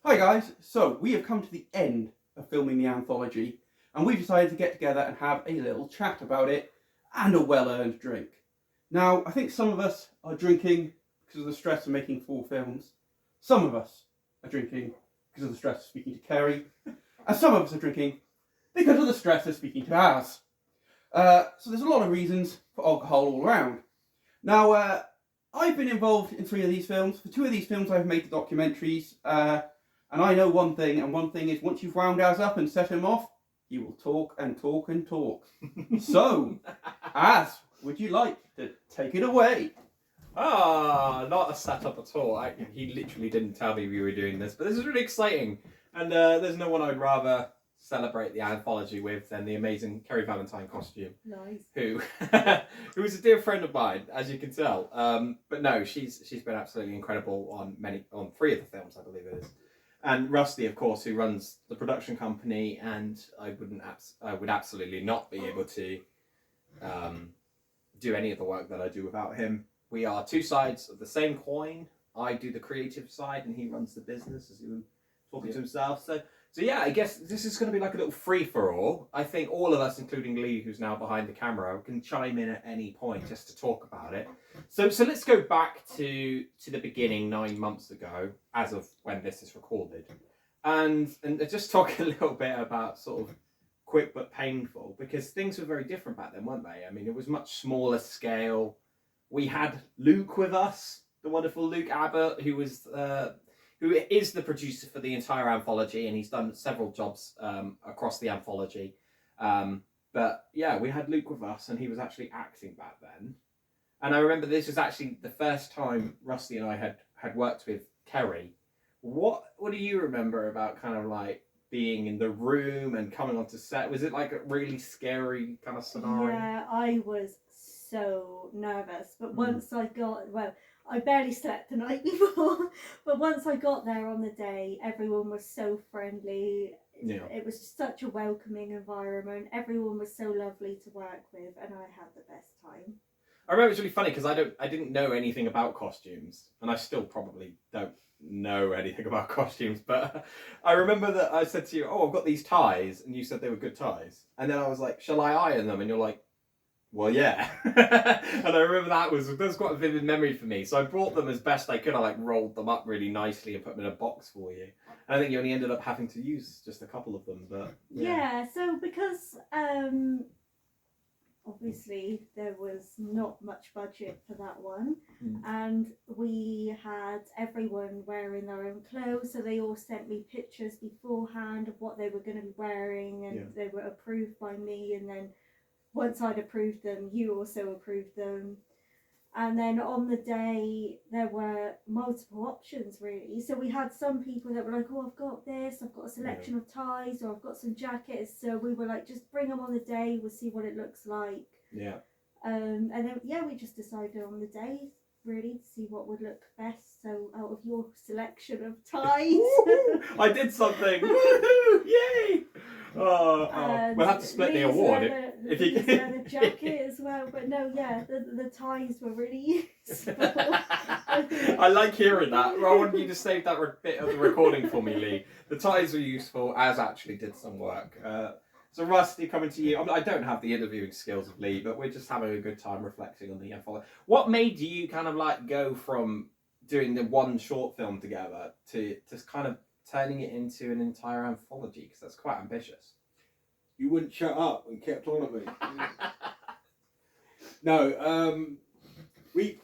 Hi guys, so we have come to the end of filming the anthology and we've decided to get together and have a little chat about it and a well-earned drink. Now, I think some of us are drinking because of the stress of making 4 films, some of us are drinking because of the stress of speaking to Kerry, and some of us are drinking because of the stress of speaking to Az. So there's a lot of reasons for alcohol all around. Now, I've been involved in 3 of these films. For 2 of these films I've made the documentaries, and I know one thing, and one thing is once you've wound Az up and set him off, he will talk and talk and talk. So, Az, would you like to take it away? Not a setup at all. He literally didn't tell me we were doing this, but this is really exciting. And there's no one I'd rather celebrate the anthology with than the amazing Kerry Valentine costume. Nice. Who is a dear friend of mine, as you can tell. But no, she's been absolutely incredible on 3 of the films, I believe it is. And Rusty, of course, who runs the production company, and I would absolutely not be able to do any of the work that I do without him. We are 2 sides of the same coin. I do the creative side, and he runs the business, as he was talking to himself. So yeah, I guess this is going to be like a little free-for-all. I think all of us, including Lee, who's now behind the camera, can chime in at any point just to talk about it. So let's go back to the beginning 9 months ago, as of when this is recorded, and just talk a little bit about sort of quick but painful, because things were very different back then, weren't they? I mean, it was much smaller scale. We had Luke with us, the wonderful Luke Abbott, who is the producer for the entire anthology, and he's done several jobs across the anthology. But yeah, we had Luke with us, and he was actually acting back then. And I remember this was actually the first time Rusty and I had worked with Kerry. What do you remember about kind of like being in the room and coming onto set? Was it like a really scary kind of scenario? Yeah, I was so nervous. But once I barely slept the night before. But once I got there on the day, everyone was so friendly. Yeah. It was such a welcoming environment. Everyone was so lovely to work with, and I had the best time. I remember it's really funny because I didn't know anything about costumes, and I still probably don't know anything about costumes, but I remember that I said to you, "Oh, I've got these ties," and you said they were good ties, and then I was like, "Shall I iron them?" And you're like, "Well, yeah." And I remember that was quite a vivid memory for me. So I brought them as best I could. I like rolled them up really nicely and put them in a box for you. And I think you only ended up having to use just a couple of them, but yeah. So because obviously there was not much budget for that one, and we had everyone wearing their own clothes, so they all sent me pictures beforehand of what they were going to be wearing, and they were approved by me, and then once I'd approved them, you also approved them. And then on the day, there were multiple options, really. So we had some people that were like, "Oh, I've got this, I've got a selection of ties, or I've got some jackets." So we were like, just bring them on the day, we'll see what it looks like. Yeah. And then, we just decided on the day, really, to see what would look best. So out of your selection of ties... I did something! Woohoo! Yay! We'll have to split the award. If you the jacket as well, but no, the ties were really useful. I like hearing that. I want you to save that bit of the recording for me, Lee. The ties were useful, as actually did some work. So Rusty, coming to you. I don't have the interviewing skills of Lee, but we're just having a good time reflecting on the anthology. What made you kind of like go from doing the one short film together to kind of turning it into an entire anthology? Because that's quite ambitious. You wouldn't shut up and kept on at me. No, we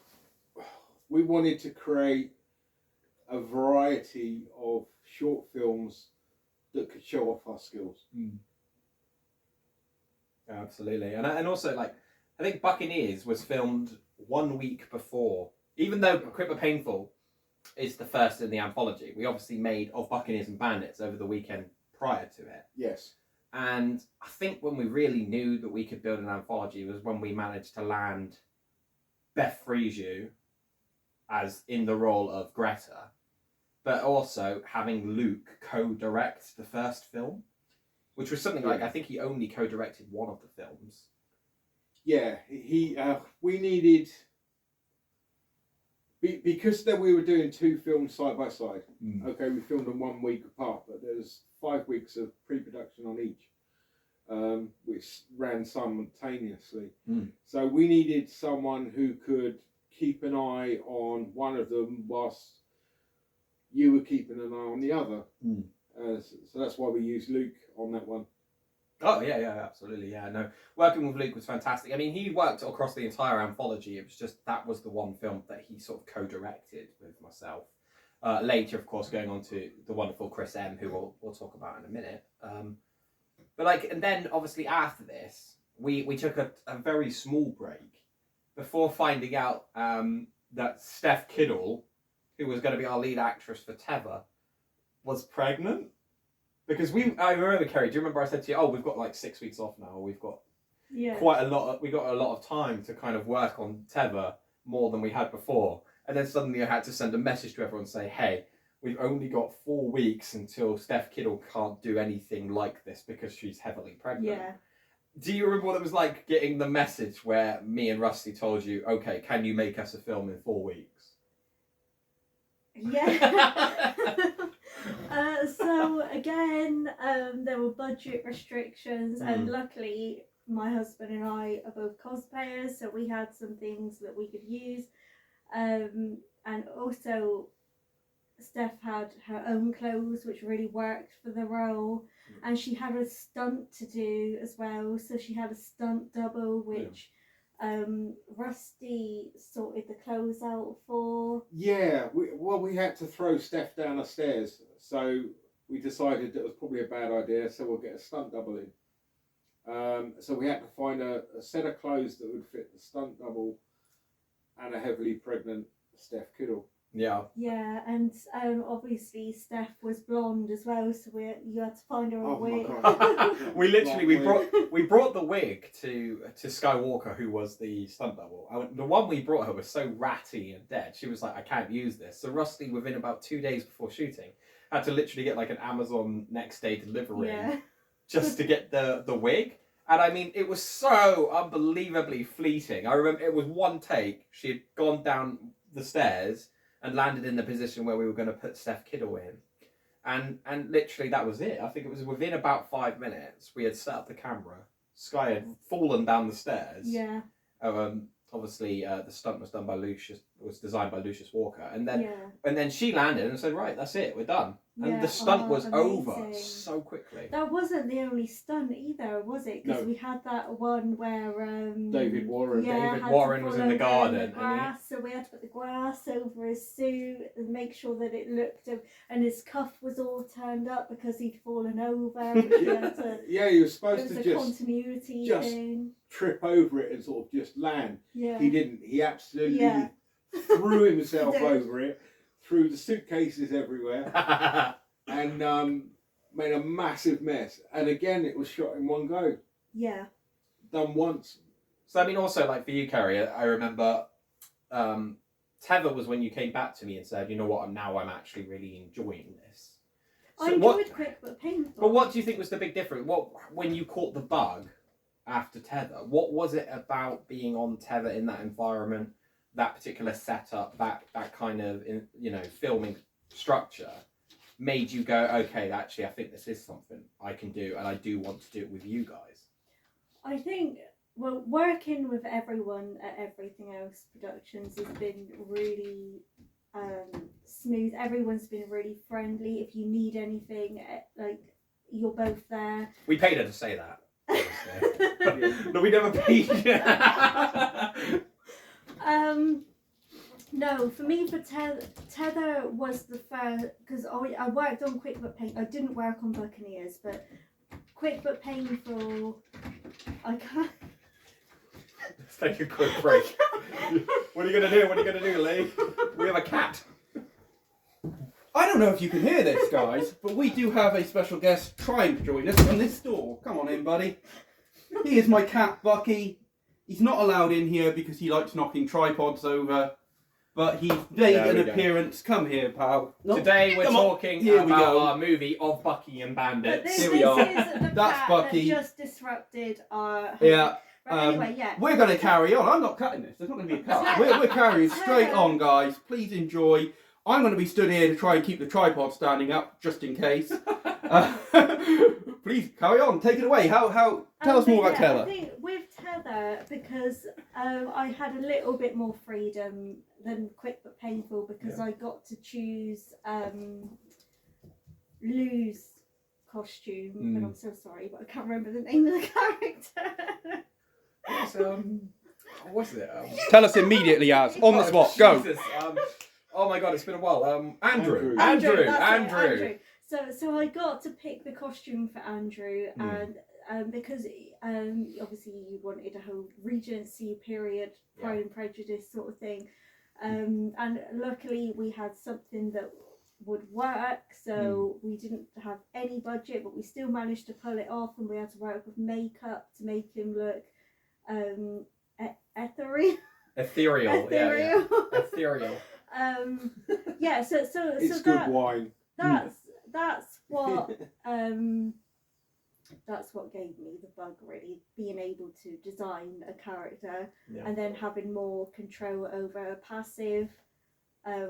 wanted to create a variety of short films that could show off our skills. Absolutely, and also like I think Buccaneers was filmed 1 week before, even though Quick but Painful is the first in the anthology. We obviously made Of Buccaneers and Bandits over the weekend prior to it. Yes. And I think when we really knew that we could build an anthology was when we managed to land Beth Friesiu as in the role of Greta, but also having Luke co-direct the first film, which was something like, I think he only co-directed one of the films. Yeah, we needed Because then we were doing 2 films side by side. Mm. Okay, we filmed them 1 week apart, but there's 5 weeks of pre-production on each, which ran simultaneously. Mm. So we needed someone who could keep an eye on one of them whilst you were keeping an eye on the other. Mm. So that's why we used Luke on that one. Oh yeah, absolutely, yeah. No, working with Luke was fantastic. I mean, he worked across the entire anthology. It was just that was the one film that he sort of co-directed with myself. Later, of course, going on to the wonderful Chris M, who we'll talk about in a minute. But like, and then obviously after this, we took a very small break before finding out that Steph Kiddle, who was going to be our lead actress for Tether, was pregnant. Because I remember, Kerry, do you remember I said to you, oh, we've got like 6 weeks off now, we've got we got a lot of time to kind of work on Tether more than we had before. And then suddenly I had to send a message to everyone and say, hey, we've only got 4 weeks until Steph Kiddle can't do anything like this because she's heavily pregnant. Yeah. Do you remember what it was like getting the message where me and Rusty told you, okay, can you make us a film in 4 weeks? Yeah. So again, there were budget restrictions, and luckily my husband and I are both cosplayers, so we had some things that we could use. And also Steph had her own clothes, which really worked for the role, and she had a stunt to do as well, so she had a stunt double, which Rusty sorted the clothes out for. Yeah, we had to throw Steph down the stairs, so we decided that it was probably a bad idea, so we'll get a stunt double in. So we had to find a set of clothes that would fit the stunt double and a heavily pregnant Steph Kiddle. Yeah. Yeah, and obviously Steph was blonde as well, so you had to find her a wig. We literally we brought the wig to Skywalker, who was the stunt double. The one we brought her was so ratty and dead. She was like, I can't use this. So Rusty, within about 2 days before shooting, had to literally get like an Amazon next day delivery just to get the wig. And I mean, it was so unbelievably fleeting. I remember it was one take. She had gone down the stairs and landed in the position where we were going to put Steph Kiddle in. And literally that was it. I think it was within about 5 minutes we had set up the camera. Sky had fallen down the stairs. Yeah. Obviously, the stunt was designed by Lucius Walker. And then she landed and said, right, that's it, we're done. And the stunt was over so quickly. That wasn't the only stunt either, was it? Because we had that one where David Warren. David Warren was in the garden. Grass, so we had to put the grass over his suit and make sure that it looked, and his cuff was all turned up because he'd fallen over. He was supposed to just continuity thing. Trip over it and sort of just land. Yeah. He didn't. He absolutely threw himself over it, threw the suitcases everywhere, and made a massive mess. And again, it was shot in one go. Yeah. Done once. So I mean, also like for you, Carrie, I remember Tether was when you came back to me and said, you know what, now I'm actually really enjoying this. So I enjoyed Quick but Painful. But what do you think was the big difference? When you caught the bug after Tether, what was it about being on Tether in that environment, that particular setup, that kind of filming structure, made you go, okay, actually I think this is something I can do, and I do want to do it with you guys? I think, well, working with everyone at Everything Else Productions has been really smooth. Everyone's been really friendly. If you need anything, like, you're both there. We paid her to say that. No, we never paid you. No, for me, Tether was the first, because I worked on Quick but Painful. I didn't work on Buccaneers, but Quick but Painful, I can't. Let's take a quick break. What are you going to do, Lee? We have a cat. I don't know if you can hear this, guys, but we do have a special guest trying to join us from this door. Come on in, buddy. He is my cat, Bucky. He's not allowed in here because he likes knocking tripods over, but he made an appearance. Come here, pal. Today we're talking about our movie of Bucky and Bandits. But this Here we are. is the That's cat Bucky. that just disrupted our... Yeah. Right, anyway, yeah. We're going to carry on. I'm not cutting this. There's not going to be a cut. We're carrying straight on, guys. Please enjoy. I'm going to be stood here to try and keep the tripod standing up, just in case. Please carry on. Take it away. Tell us more about Tether. I think with Tether, because I had a little bit more freedom than Quick But Painful, because I got to choose Lou's costume, and I'm so sorry, but I can't remember the name of the character. What's it? Tell us immediately, Az. On the spot. Go. Jesus, oh my god, it's been a while. Andrew. So I got to pick the costume for Andrew, and because obviously you wanted a whole Regency period, Pride and Prejudice sort of thing, and luckily we had something that would work, so we didn't have any budget, but we still managed to pull it off, and we had to work with makeup to make him look ethereal. Ethereal. Yeah, so It's good wine. That's what that's what gave me the bug, really, being able to design a character and then having more control over passive,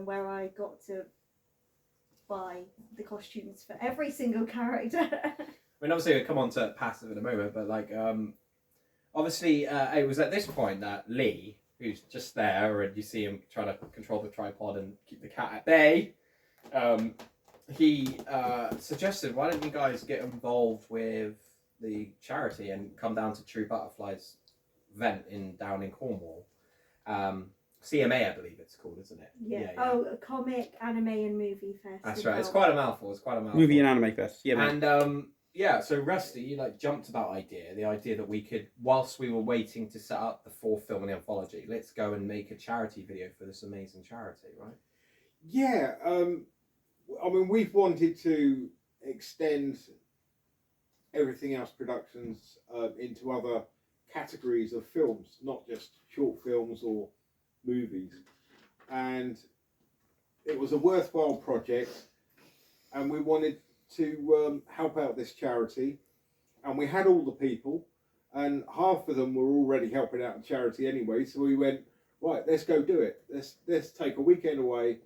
where I got to buy the costumes for every single character. I mean, obviously we'll come on to passive in a moment, but like obviously it was at this point that Lee, who's just there, and you see him trying to control the tripod and keep the cat at bay, he suggested, why don't you guys get involved with the charity and come down to True Butterfly's event down in Cornwall. CMA, I believe it's called, isn't it? Yeah. Oh, a comic, anime, and movie fest. That's right. It's quite a mouthful. Movie and anime fest. Yeah. Man. And so Rusty jumped to that idea, the idea that we could, whilst we were waiting to set up the fourth film in the anthology, let's go and make a charity video for this amazing charity, right? Yeah. I mean, we've wanted to extend Everything Else Productions into other categories of films, not just short films or movies. And it was a worthwhile project, and we wanted to help out this charity, and we had all the people, and half of them were already helping out the charity anyway, so we went, right, let's go do it. Let's take a weekend away,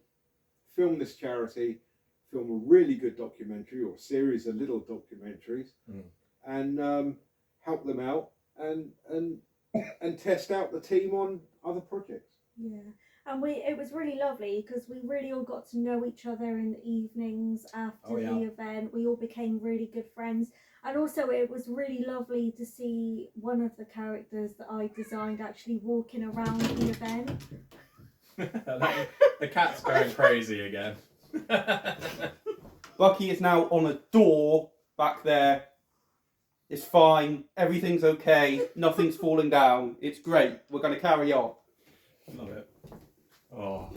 film this charity, film a really good documentary or series of little documentaries, and help them out and test out the team on other projects. Yeah, and it was really lovely because we really all got to know each other in the evenings after the event. We all became really good friends, and also it was really lovely to see one of the characters that I designed actually walking around the event. The cat's going crazy again. Bucky is now on a door back there. It's fine. Everything's okay. Nothing's falling down. It's great. We're going to carry on. Love it. Oh.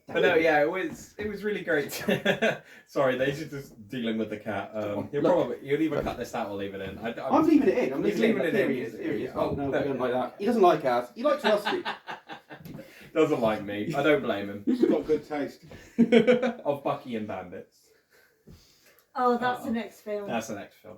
But no, yeah, it was really great. Sorry, they're just dealing with the cat. You'll either cut this out or leave it in. I'm leaving it in. I'm leaving it in. Here He is. Oh, no, he doesn't like that. He doesn't like us. He likes Rusty. Doesn't like me. I don't blame him. He's got good taste. Of Bucky and Bandits. Oh, that's the next film. That's the next film.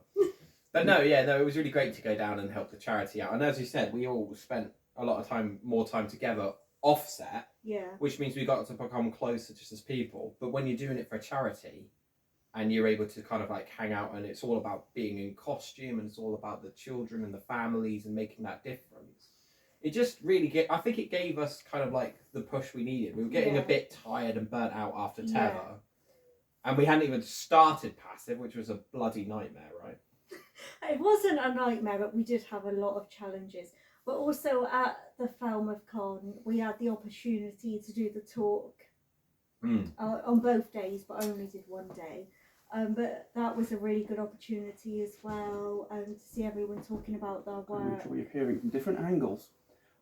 But no, it was really great to go down and help the charity out. And as you said, we all spent a lot of more time together offset. Yeah. Which means we got to become closer just as people. But when you're doing it for a charity and you're able to kind of hang out, and it's all about being in costume, and it's all about the children and the families and making that difference. It just really I think it gave us kind of the push we needed. We were getting a bit tired and burnt out after Tether. Yeah. And we hadn't even started Passive, which was a bloody nightmare, right? It wasn't a nightmare, but we did have a lot of challenges. But also at the Falmouth Con, we had the opportunity to do the talk on both days, but I only did one day. But that was a really good opportunity as well, to see everyone talking about their work. We're hearing from different angles.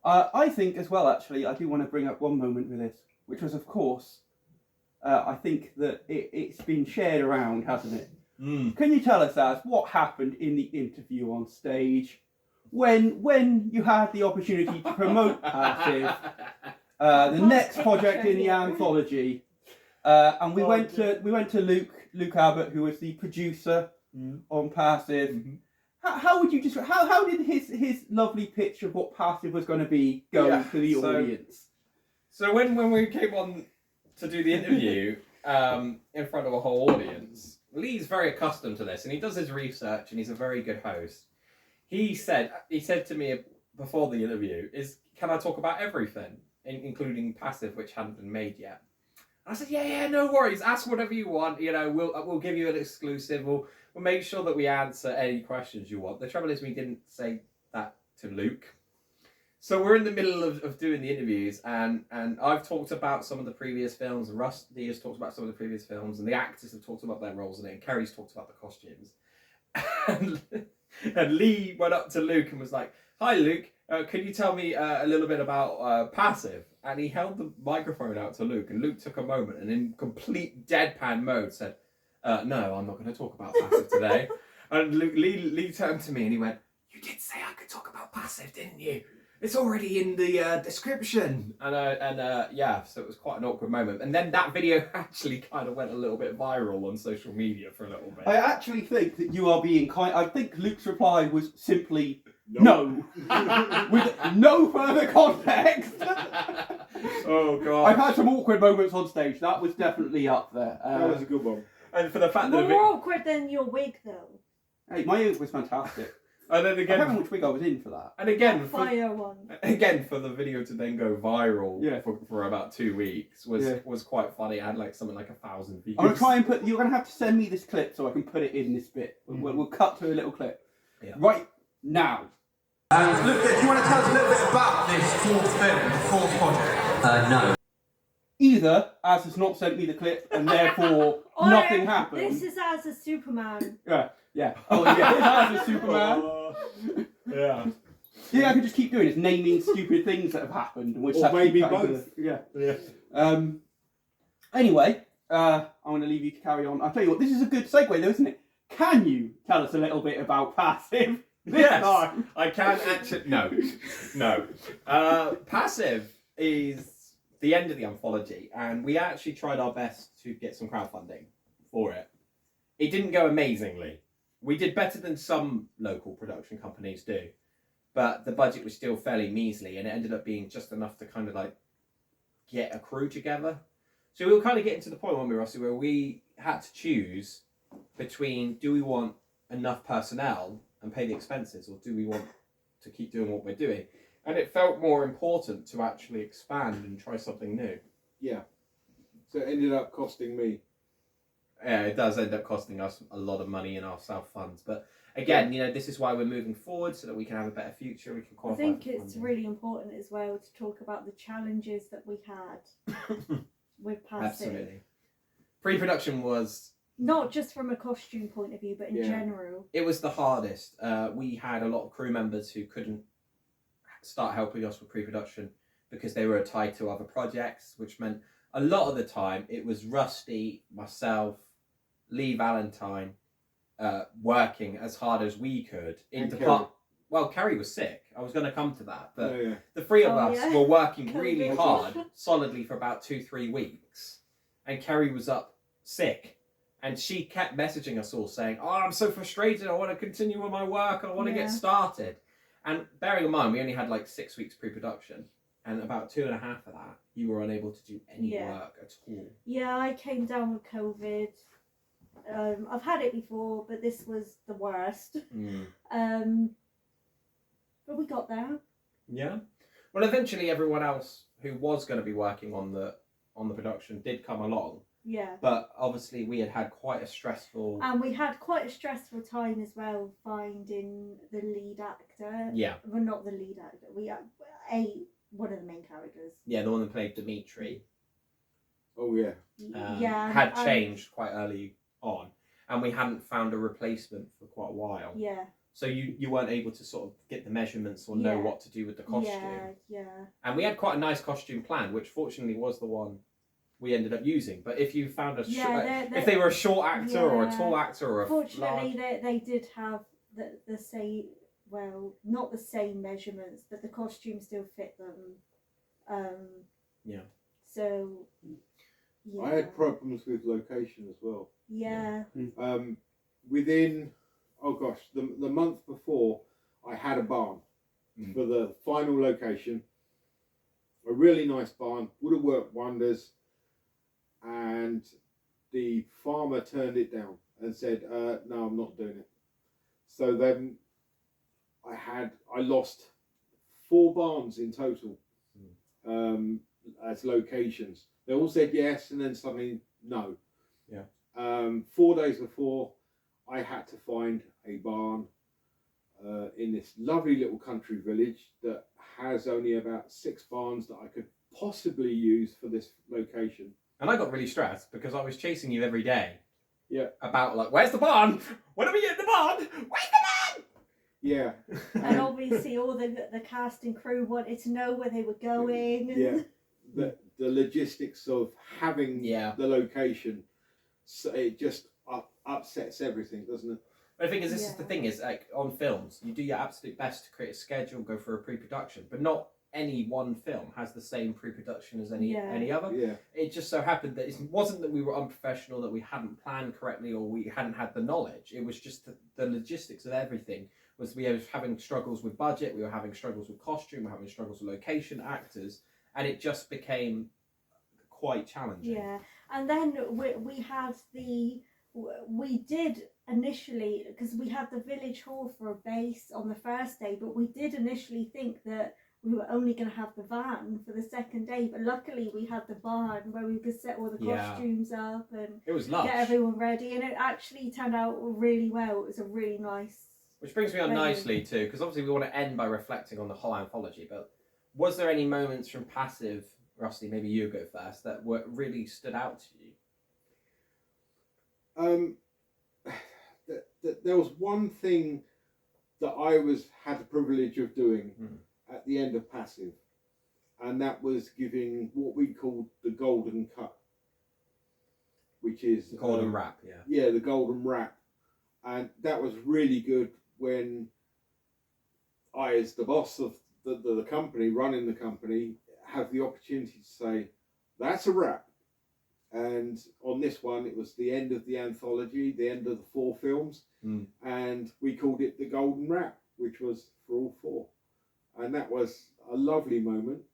I think as well, actually, I do want to bring up one moment with this, which was, of course, I think that it's been shared around, hasn't it? Can you tell us, Az, what happened in the interview on stage when you had the opportunity to promote Passive, the next project in the anthology, and we went to Luke Abbott, who was the producer on Passive, how would you describe? How did his lovely pitch of what Passive was going to be go to the audience? So when we came on to do the interview in front of a whole audience, Lee's very accustomed to this, and he does his research, and he's a very good host. He said to me before the interview, can I talk about everything, including Passive, which hadn't been made yet? And I said, yeah, no worries. Ask whatever you want. You know, we'll give you an exclusive. We'll make sure that we answer any questions you want. The trouble is, we didn't say that to Luke. So we're in the middle of doing the interviews, and I've talked about some of the previous films, and Rusty has talked about some of the previous films, and the actors have talked about their roles in it, and Kerry's talked about the costumes. And Lee went up to Luke and was like, "Hi, Luke. Can you tell me a little bit about Passive?" And he held the microphone out to Luke, and Luke took a moment and in complete deadpan mode said, "No, I'm not going to talk about Passive today." And Lee turned to me and he went, "You did say I could talk about Passive, didn't you? It's already in the description." And yeah, so it was quite an awkward moment. And then that video actually kind of went a little bit viral on social media for a little bit. I actually think that you are being kind. I think Luke's reply was simply no, with no further context. Oh god! I've had some awkward moments on stage. That was definitely up there. That was a good one. And for the fact that More awkward than your wig, though. Hey, my wig was fantastic. and then I can't remember again, which wig I was in for that. and again, That for, fire one. again for the video to then go viral Yeah. for about 2 weeks was Yeah. was quite funny. I had like something like 1,000 views. I'm gonna try and put. You're gonna have to send me this clip so I can put it in this bit. We'll cut to a little clip. Yeah. Right now. Luke, do you want to tell us a little bit about this fourth film, the fourth project? No. Either Az has not sent me the clip and therefore Or nothing happened. This is as a Superman. Yeah. Oh yeah. Az is Superman. Yeah. Yeah, I could just keep doing it, naming stupid things that have happened. And we'll just Or have to keep maybe cutting both. Yeah. Yeah. Anyway, I'm going to leave you to carry on. I'll tell you what, this is a good segue though, isn't it? Can you tell us a little bit about Passive? Yes, time? I can actually. No. Passive is the end of the anthology, and we actually tried our best to get some crowdfunding for it. It didn't go amazingly. We did better than some local production companies do, but the budget was still fairly measly, and it ended up being just enough to kind of like get a crew together. So we were kind of getting to the point, weren't we, Rossi, where we had to choose between, do we want enough personnel and pay the expenses, or do we want to keep doing what we're doing? And it felt more important to actually expand and try something new. Yeah. So it ended up costing me. Yeah, it does end up costing us a lot of money in our self-funds. But again, you know, this is why we're moving forward, so that we can have a better future, we can I qualify think for it's funding. really important as well to talk about the challenges that we had with Passive. Absolutely. Pre-production was... Not just from a costume point of view, but in Yeah. general. It was the hardest. We had a lot of crew members who couldn't start helping us with pre-production because they were tied to other projects, which meant a lot of the time it was Rusty, myself, Lee Valentine working as hard as we could in And depart. Well, Kerry was sick. I was going to come to that, but Yeah. the three of Oh, us yeah. were working really COVID. hard, solidly for about 2-3 weeks, and Kerry was up sick. And she kept messaging us all saying, "Oh, I'm so frustrated. I want to continue with my work. I want to Yeah. get started." And bearing in mind, we only had like 6 weeks pre-production. And about 2.5 of that, you were unable to do any Yeah. work at all. Yeah, I came down with COVID. I've had it before, but this was the worst. But we got there. Yeah. Well, eventually everyone else who was going to be working on the production did come along. Yeah. But obviously we had quite a stressful... And we had quite a stressful time as well finding the lead actor. Yeah. Well, not the lead actor. We had one of the main characters. Yeah, the one that played Dimitri. Oh yeah. Yeah. Had and- changed quite early on. And we hadn't found a replacement for quite a while. Yeah. So you weren't able to sort of get the measurements or know Yeah. what to do with the costume. Yeah. And we had quite a nice costume planned, which fortunately was the one we ended up using. But if you found a if they were a short actor or a Yeah. tall actor or a Fortunately, large... they did have the same, well, not the same measurements, but the costume still fit them. Yeah. So, yeah. I had problems with location as well. Yeah. Within, oh gosh, the month before, I had a barn for the final location. A really nice barn, would have worked wonders, and the farmer turned it down and said, "No, I'm not doing it." So then I lost 4 barns in total as locations. They all said yes, and then suddenly no. Yeah. 4 days before, I had to find a barn in this lovely little country village that has only about 6 barns that I could possibly use for this location. And I got really stressed because I was chasing you every day. Yeah. About like, where's the barn? When are we getting the barn? Where's the barn? Yeah. And obviously all the cast and crew wanted to know where they were going. Yeah. The logistics of having Yeah. the location, so it just upsets everything, doesn't it? But I think this is the thing is like on films, you do your absolute best to create a schedule, go for a pre-production, but not any one film has the same pre-production as any other. Yeah. It just so happened that it wasn't that we were unprofessional, that we hadn't planned correctly, or we hadn't had the knowledge. It was just the logistics of everything. Was we were having struggles with budget, we were having struggles with costume, we were having struggles with location, actors, and it just became quite challenging. Yeah, and then we did initially, because we had the village hall for a base on the first day, but we did initially think that we were only going to have the van for the second day, but luckily we had the barn where we could set all the costumes up and it was lush. Get everyone ready, and it actually turned out really well. It was a really nice. Which brings me on nicely too, because obviously we want to end by reflecting on the whole anthology, but was there any moments from Passive, Rusty, maybe you go first, that really stood out to you? There was one thing that I had the privilege of doing at the end of Passive, and that was giving what we called the golden cut, which is The golden wrap, the golden wrap, and that was really good when I, as the boss of the company, running the company, have the opportunity to say, that's a wrap. And on this one, it was the end of the anthology, the end of the 4 films, and we called it the golden wrap, which was for all 4. And that was a lovely moment.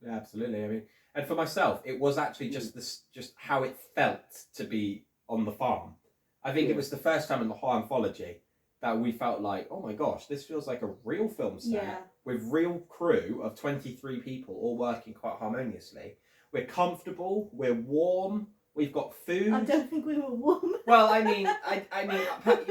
Yeah, absolutely. I mean, and for myself, it was actually just how it felt to be on the farm. I think it was the first time in the whole anthology that we felt like, oh my gosh, this feels like a real film set with real crew of 23 people all working quite harmoniously. We're comfortable, we're warm, we've got food. I don't think we were warm. Well, I mean,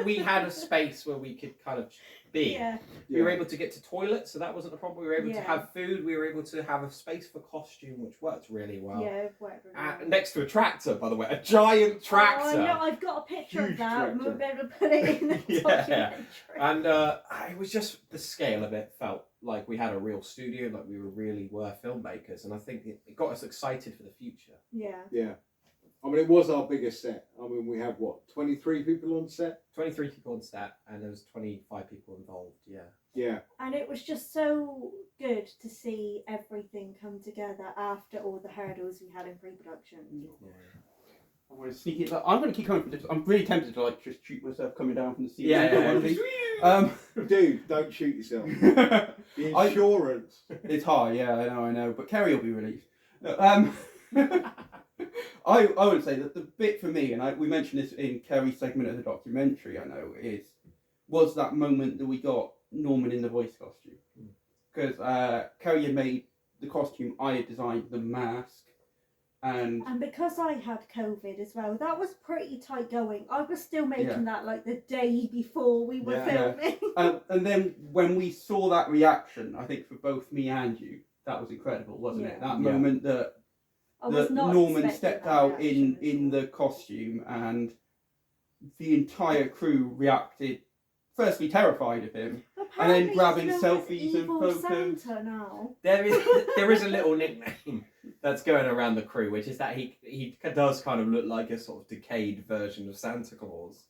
we had a space where we could kind of be. Yeah. We were able to get to toilets, so that wasn't a problem. We were able to have food. We were able to have a space for costume, which worked really well. Yeah, it worked really well. Next to a tractor, by the way, a giant tractor. Oh, I know. I've got a picture of that. Huge We'll be able to put it in the documentary. And it was just the scale of it felt like we had a real studio, like we really were filmmakers, and I think it got us excited for the future. Yeah. Yeah. I mean, it was our biggest set. I mean, we had, 23 people on set? 23 people on set, and there was 25 people involved, Yeah. And it was just so good to see everything come together after all the hurdles we had in pre-production. I want to sneak it. I'm going to keep coming from this. I'm really tempted to just shoot myself coming down from the ceiling. Dude, don't shoot yourself. The insurance. It's high, yeah, I know. But Kerry will be relieved. No, I would say that the bit for me, and we mentioned this in Kerry's segment of the documentary, I know, was that moment that we got Norman in the voice costume. Because Kerry had made the costume, I had designed the mask, and because I had COVID as well, that was pretty tight going. I was still making that like the day before we were filming. And then when we saw that reaction, I think for both me and you, that was incredible, wasn't it? That moment that Norman stepped out in the costume and the entire crew reacted, firstly terrified of him, and then grabbing selfies and photos. Santa now. There is a little nickname that's going around the crew, which is that he does kind of look like a sort of decayed version of Santa Claus,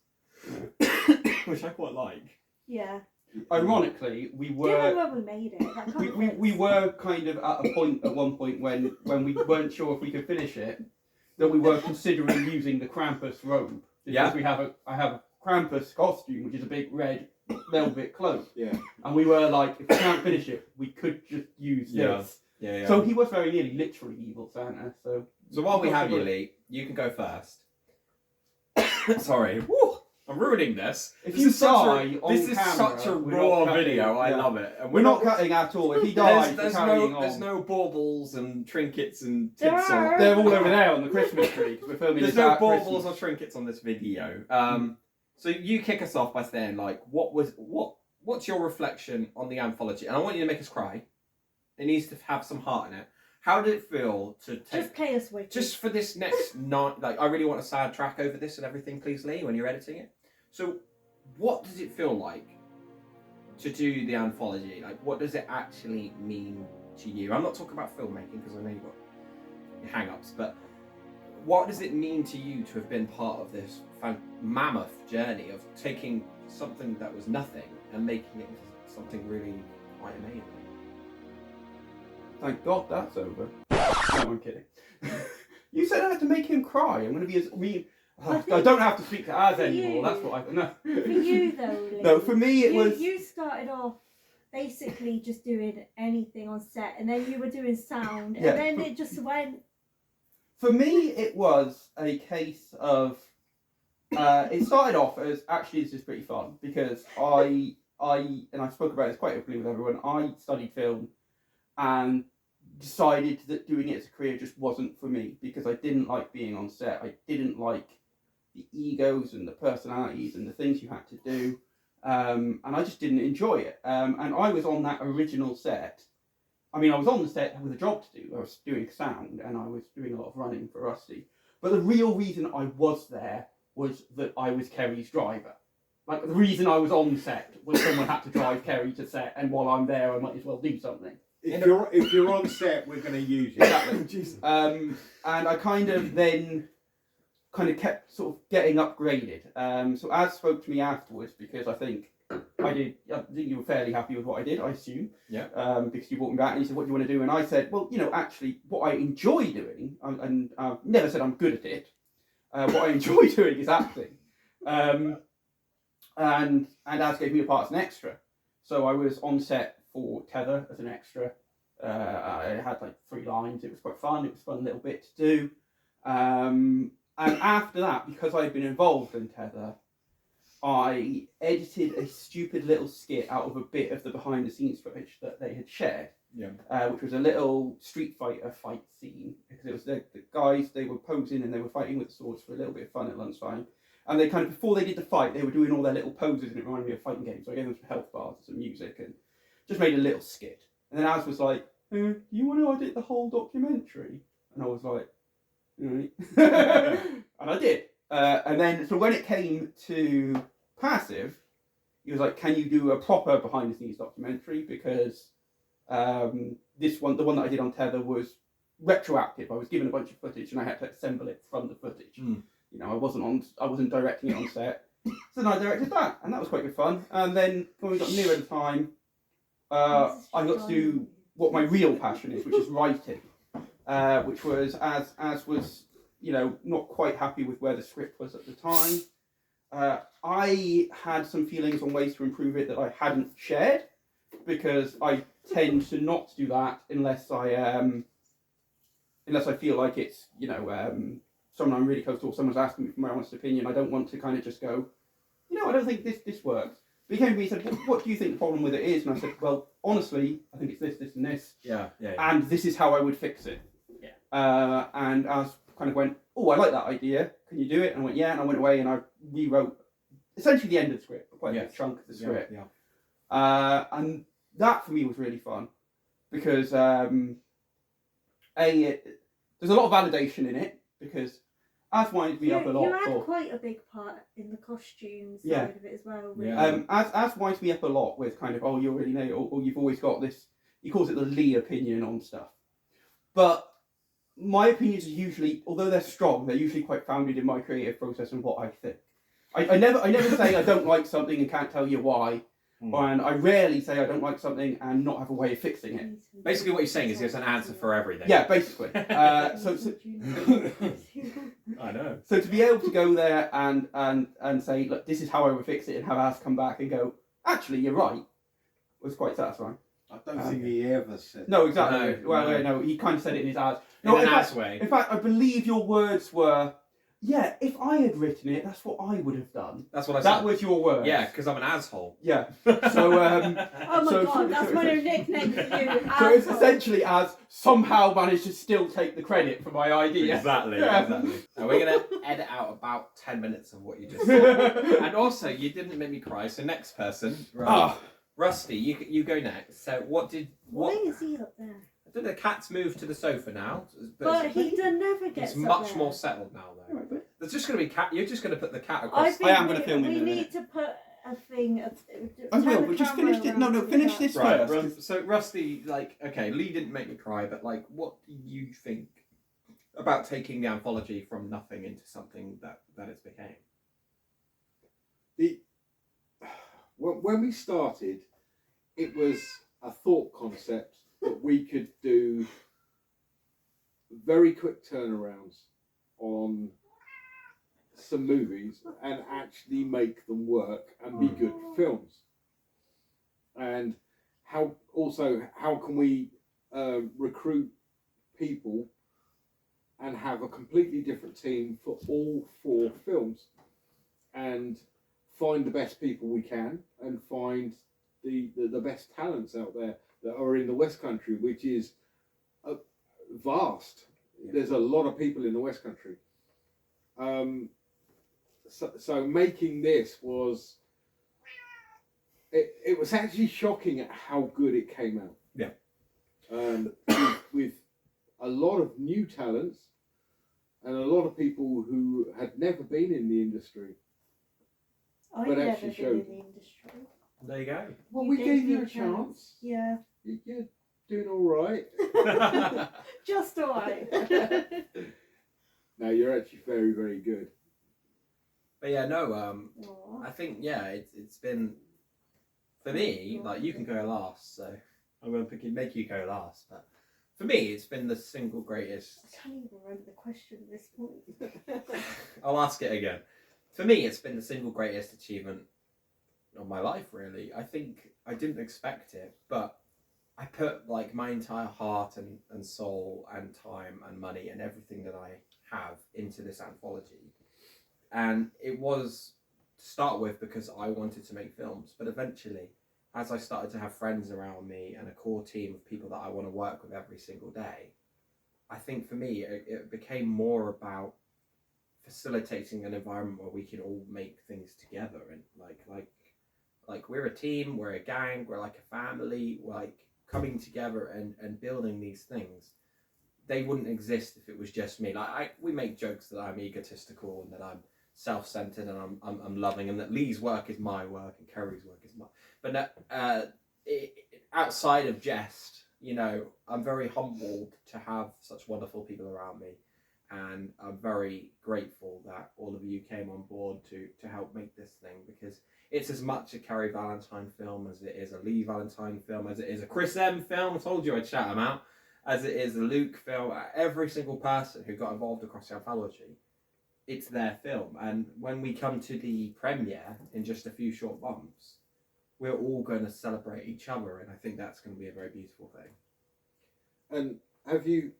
which I quite like. Yeah. Ironically, we were. Do you know when we made it? That kind of we were kind of at a point at one point when we weren't sure if we could finish it, that we were considering using the Krampus robe. Because I have Krampus costume, which is a big red velvet cloak. Yeah. And we were like, if we can't finish it, we could just use this. Yeah. So he was very nearly literally evil Santa. So while we have you, Lee, you can go first. Sorry. Woo! I'm ruining this. If This you is such die on this is camera, such a we're raw not cutting, video. I yeah. love it. And we're not cutting at all. If he dies, there's we're carrying on. there's no baubles and trinkets and There tinsel. are. They're all over there on the Christmas tree because we're filming There's this no at baubles Christmas. or trinkets on this video. So you kick us off by saying like, what's your reflection on the anthology? And I want you to make us cry. It needs to have some heart in it. How did it feel to take Just play us wicked. just for this next night? Like, I really want a sad track over this and everything, please, Lee, when you're editing it. So, what does it feel like to do the anthology? Like, what does it actually mean to you? I'm not talking about filmmaking because I know you've got your hang-ups, but what does it mean to you to have been part of this mammoth journey of taking something that was nothing and making it into something really quite amazing? Thank God that's over. No, I'm kidding. You said I had to make him cry. I'm going to be as mean. I don't have to speak to Az for anymore. you- That's what I know. For you though, Lee, No, for me it was. You started off basically just doing anything on set, and then you were doing sound, and Yeah. then it just went. For me, it was a case of. It started off as actually this is pretty fun because I spoke about this quite openly with everyone. I studied film, and decided that doing it as a career just wasn't for me because I didn't like being on set. I didn't like the egos and the personalities and the things you had to do, and I just didn't enjoy it. And I was on that original set. I mean, I was on the set with a job to do. I was doing sound and I was doing a lot of running for Rusty. But the real reason I was there was that I was Kerry's driver. Like, the reason I was on set was someone had to drive Kerry to set, and while I'm there, I might as well do something. If you're on set, we're going to use you. Exactly. And I kind of then kept sort of getting upgraded. So Az spoke to me afterwards because I think you were fairly happy with what I did, I assume. Yeah. Because you brought me back and you said, what do you want to do? And I said, well, actually, what I enjoy doing, and I've never said I'm good at it, what I enjoy doing is acting. And Az gave me a part as an extra. So I was on set for Tether as an extra. I had like 3 lines. It was quite fun. It was a fun little bit to do. And after that, because I'd been involved in Tether, I edited a stupid little skit out of a bit of the behind the scenes footage that they had shared. Yeah. Which was a little Street Fighter fight scene. Because it was the guys, they were posing and they were fighting with swords for a little bit of fun at lunchtime. And they before they did the fight, they were doing all their little poses and it reminded me of fighting games. So I gave them some health bars and some music and just made a little skit. And then Az was like, do you want to edit the whole documentary? And I was like, right. And I did. And then, so when it came to Passive, he was like, can you do a proper behind the scenes documentary? Because the one that I did on Tether was retroactive. I was given a bunch of footage and I had to assemble it from the footage. I wasn't directing it on set. So then I directed that, and that was quite good fun. And then when we got new at the time, I got to do what my real passion is, which is writing. Which was as was not quite happy with where the script was at the time. I had some feelings on ways to improve it that I hadn't shared because I tend to not do that unless I feel like it's someone I'm really close to or someone's asking me for my honest opinion. I don't want to kind of just go, I don't think this works. But he came to me and said, what do you think the problem with it is? And I said, well, honestly, I think it's this, and this. Yeah. And this is how I would fix it. Yeah. And I kind of went, oh, I like that idea. Can you do it? And I went, yeah. And I went away and I rewrote essentially the end of the script, quite a big chunk of the script. Yeah. And that for me was really fun because there's a lot of validation in it because Az winds me up a lot. You had quite a big part in the costumes side of it as well. Really. Yeah. Az winds me up a lot with kind of, oh, you already know, or you've always got this. He calls it the Lee opinion on stuff, but my opinions are usually, although they're strong, they're usually quite founded in my creative process and what I think. I never say I don't like something and can't tell you why. And I rarely say I don't like something and not have a way of fixing it. Basically, what you're saying is there's an answer for everything. Yeah, basically. I know. So to be able to go there and say, look, this is how I would fix it, and have us come back and go, actually, you're right, was quite satisfying. I don't think he ever said. No, exactly. No, Well, no. no, he kind of said it in his ads. In No, an in fact, ass way. in fact, I believe your words were, yeah, if I had written it, that's what I would have done. That's what I That said. was your words. Yeah, because I'm an asshole. Yeah. So, Oh my So- god, that's my new nickname for you. so it's asshole. essentially as somehow managed to still take the credit for my idea. Exactly. Yeah. Exactly. Now we're gonna edit out about 10 minutes of what you just said. And also, you didn't make me cry. So next person, right. Ah, Rusty, you go next. So Why what? is he up there? I think the cat's moved to the sofa now, But he never gets it's up much there. more settled now, though. alright, but There's just gonna be cat. You're just gonna put the cat I across. think I am gonna film him we in a need minute. to put a thing. I will, but just finish it. No, finish this Right. first. So Rusty, like, okay, Lee didn't make me cry, but like, what do you think about taking the anthology from nothing into something that it's became? When we started, it was a thought concept that we could do very quick turnarounds on some movies and actually make them work and be good films. And how can we recruit people and have a completely different team for all 4 films and find the best people we can and find the best talents out there that are in the West Country, which is vast. Yeah. There's a lot of people in the West Country. So making this was, it was actually shocking at how good it came out. Yeah. With a lot of new talents and a lot of people who had never been in the industry. I've but never actually been showed. in the industry. There you go. Well, You we gave gave me you a a chance. Yeah, You're doing all right. just alright. No, you're actually very, very good. But yeah, no. Aw. I think it's been for me. Like, you can go last, so I'm gonna make you go last. But for me, it's been the single greatest. I can't even remember the question at this point. I'll ask it again. For me, it's been the single greatest achievement of my life, really. I think I didn't expect it, but I put like my entire heart and soul and time and money and everything that I have into this anthology. And it was to start with because I wanted to make films, but eventually, as I started to have friends around me and a core team of people that I want to work with every single day, I think for me, it became more about facilitating an environment where we can all make things together, and like we're a team, we're a gang, we're like a family, like coming together and building these things. They wouldn't exist if it was just me. Like we make jokes that I'm egotistical and that I'm self-centered and I'm loving, and that Lee's work is my work and Kerry's work is mine. But outside of jest, you know, I'm very humbled to have such wonderful people around me. And I'm very grateful that all of you came on board to help make this thing, because it's as much a Kerry Valentine film as it is a Lee Valentine film, as it is a Chris M film, I told you I'd shout him out, as it is a Luke film. Every single person who got involved across the anthology, it's their film. And when we come to the premiere in just a few short months, we're all going to celebrate each other, and I think that's going to be a very beautiful thing. And have you,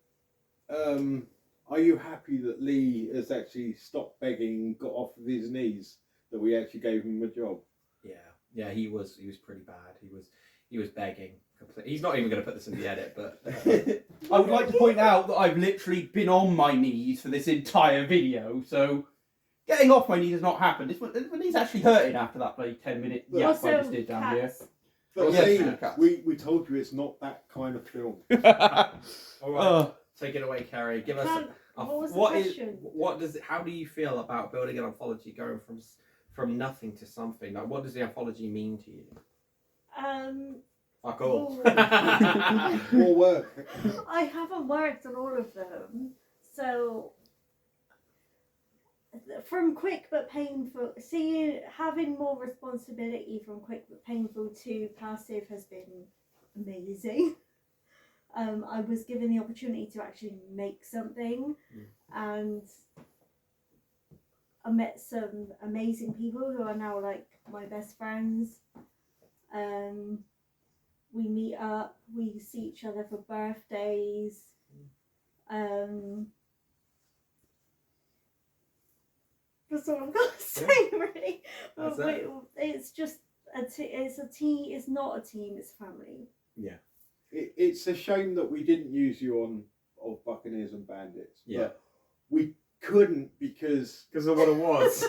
are you happy that Lee has actually stopped begging and got off of his knees, that we actually gave him a job? Yeah, he was pretty bad. He was begging. He's not even going to put this in the edit, but I would like to point out that I've literally been on my knees for this entire video, so getting off my knees has not happened. My knee's actually hurting after that bloody 10-minute yap I just did down here. cats. But Yes, Lee, cats. we told you it's not that kind of film. all right. Take it away, Kerry. Give us. What was the question? How do you feel about building an anthology, going from nothing to something? Like, what does the anthology mean to you? Fuck all. More work. I haven't worked on all of them, so from quick but painful, having more responsibility from quick but painful to passive has been amazing. I was given the opportunity to actually make something, and I met some amazing people who are now like my best friends. We meet up, we see each other for birthdays. That's all I'm gonna say, really. It's just it's a team. It's not a team. It's family. Yeah. It's a shame that we didn't use you on of Buccaneers and Bandits. Yeah. But we couldn't because of what it was.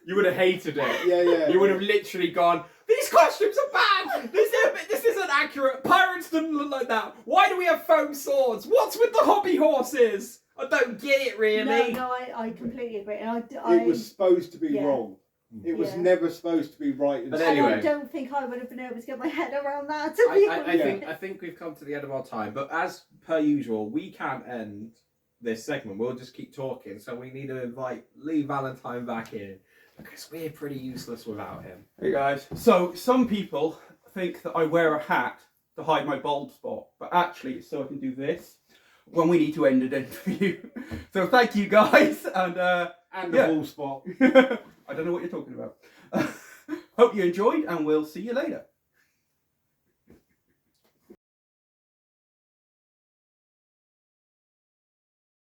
You would have hated it. yeah. You would have literally gone, these costumes are bad! This isn't accurate! Pirates didn't look like that! Why do we have foam swords? What's with the hobby horses? I don't get it, really. No, I completely agree. And it was supposed to be yeah. wrong. It was Yeah. never supposed to be right. But and anyway. I don't think I would have been able to get my head around that. To be honest. I think we've come to the end of our time. But as per usual, we can't end this segment. We'll just keep talking. So we need to invite Lee Valentine back in because we're pretty useless without him. Hey guys. So some people think that I wear a hat to hide my bald spot, but actually it's so I can do this when we need to end an interview. So thank you guys, and the ball spot. I don't know what you're talking about. Hope you enjoyed, and we'll see you later.